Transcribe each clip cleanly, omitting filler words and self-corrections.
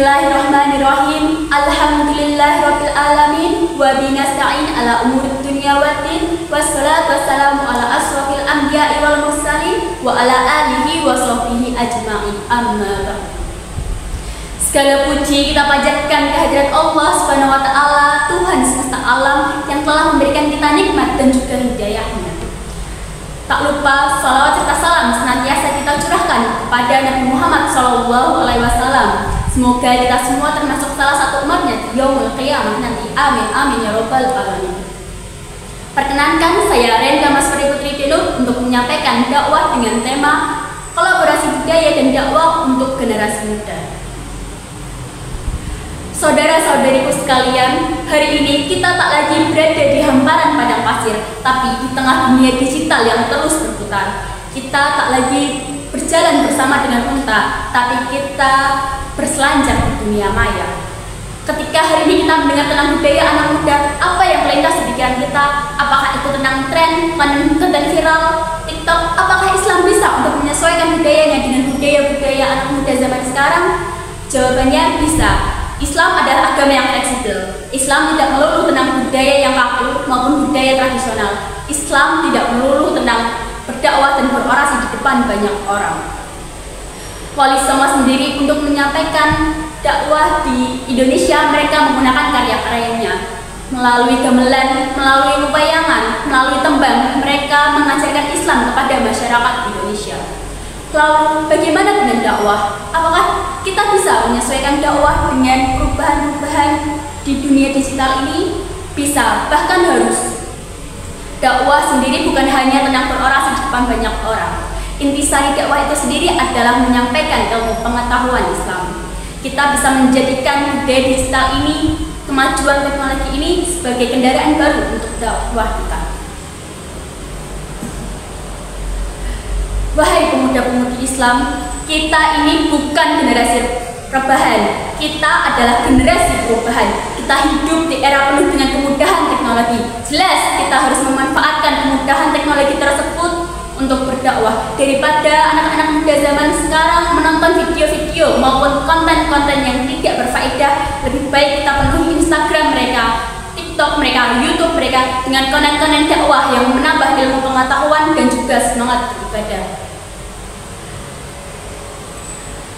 Bismillahirrahmanirrahim. Alhamdulillahirabbil alamin wa binasta'in ala umurid dunya waddin. Wassalatu wassalamu ala asrofil anbiya'i wal mursalin wa ala alihi wa sahbihi ajma'in. Amma ba'd. Segala puji kita panjatkan kehadirat Allah Subhanahu wa taala, Tuhan semesta alam yang telah memberikan kita nikmat dan juga hidayahnya. Tak lupa salawat serta salam senantiasa kita curahkan kepada Nabi Muhammad SAW. Semoga kita semua termasuk salah satu umatnya di yaumul qiyamah nanti. Amin amin ya robbal alamin. Perkenankan saya Renda Masfari Putri Dino untuk menyampaikan dakwah dengan tema kolaborasi budaya dan dakwah untuk generasi muda. Saudara-saudariku sekalian, hari ini kita tak lagi berada di hamparan padang pasir, tapi di tengah dunia digital yang terus berputar. Kita tak lagi berjalan bersama dengan unta, tapi kita berselancar di dunia maya. Ketika hari ini kita mendengar tentang budaya anak muda, apa yang melintas di pikiran kita? Apakah itu tentang tren, konten viral, TikTok? Apakah Islam bisa untuk menyesuaikan budayanya dengan budaya-budaya anak muda zaman sekarang? Jawabannya bisa. Islam adalah agama yang fleksibel. Islam tidak melulu tentang budaya yang kaku maupun budaya tradisional. Islam tidak melulu tentang berdakwah dan berorasi di depan banyak orang. Wali Songo sendiri untuk menyampaikan dakwah di Indonesia, mereka menggunakan karya-karyanya. Melalui gamelan, melalui pewayangan, melalui tembang, mereka mengajarkan Islam kepada masyarakat Indonesia. Lalu bagaimana dengan dakwah? Apakah kita bisa menyesuaikan dakwah dengan perubahan-perubahan di dunia digital ini? Bisa, bahkan harus. Dakwah sendiri bukan hanya tentang berorasi di depan banyak orang. Intisari dakwah itu sendiri adalah menyampaikan ilmu pengetahuan Islam. Kita bisa menjadikan budaya digital ini, kemajuan teknologi ini sebagai kendaraan baru untuk dakwah kita. Wahai pemuda-pemudi Islam, kita ini bukan generasi rebahan, kita adalah generasi perubahan. Kita hidup di era penuh dengan kemudahan teknologi. Jelas kita harus memanfaatkan kemudahan teknologi tersebut untuk berdakwah. Daripada anak-anak muda zaman sekarang menonton video-video maupun konten-konten yang tidak berfaedah, lebih baik kita penuhi Instagram mereka, TikTok mereka, YouTube mereka dengan konten-konten dakwah yang menambah ilmu pengetahuan dan juga semangat beribadah.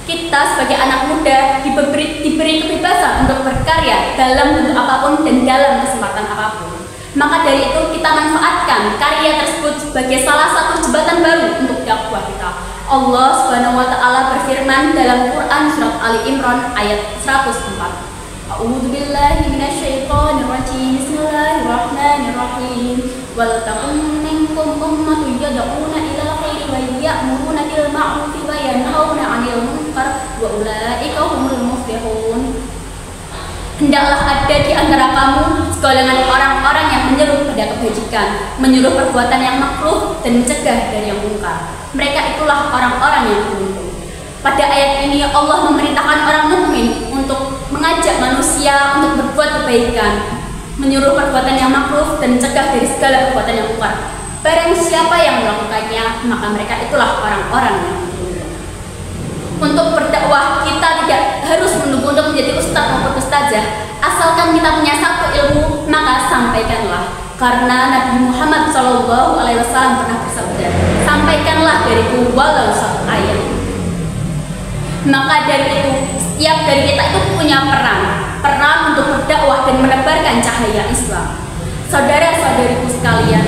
Kita sebagai anak muda diberi kebebasan untuk berkarya dalam bentuk apapun dan dalam kesempatan apapun. Maka dari itu kita manfaatkan karya tersebut sebagai salah satu jembatan baru untuk dakwah kita. Allah Subhanahu wa taala berfirman dalam Quran surat Ali Imran ayat 104. A'udzubillahi minasyaitonirrajim. Bismillahirrahmanirrahim. Wal takum minkum ummatun yad'una ilal khairi wa ya'muruna bil ma'rufi wa yanhauna 'anil munkar wa ulaika humul muflihun. Hendaklah ada di antara kamu segolongan orang-orang yang menyeru pada kebajikan, menyuruh perbuatan yang makruh dan mencegah dari yang mungkar. Mereka itulah orang-orang yang beruntung. Pada ayat ini Allah memerintahkan orang mukmin untuk mengajak manusia untuk berbuat kebaikan, menyuruh perbuatan yang makruh dan mencegah dari segala perbuatan yang mungkar. Barang siapa yang melakukannya, maka mereka itulah orang-orang yang beruntung. Untuk berdakwah kita tidak harus menunggu untuk menjadi ustaz maupun ustazah. Asalkan kita punya satu ilmu, maka sampaikanlah. Karena Nabi Muhammad SAW pernah bersabda, sampaikanlah dariku walau satu ayat. Maka dari itu, setiap dari kita itu punya peran untuk berdakwah dan menebarkan cahaya Islam. Saudara-saudariku sekalian,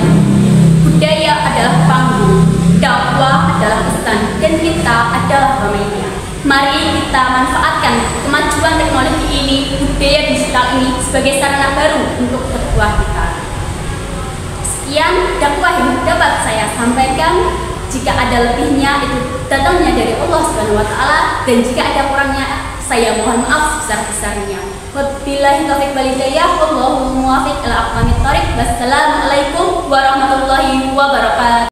budaya adalah panggung, dakwah adalah pesan, dan kita adalah pemainnya. Mari kita manfaatkan kemajuan teknologi ini, budaya digital ini sebagai sarana baru untuk dakwah kita. Sekian dakwah yang dapat saya sampaikan. Jika ada lebihnya itu datangnya dari Allah Subhanahu wa taala, dan jika ada kurangnya saya mohon maaf sebesar-besarnya. Wabillahi taufiq wal hidayah, wallahu muwaffiq ila aqwamit thoriq. Wassalamualaikum warahmatullahi wabarakatuh.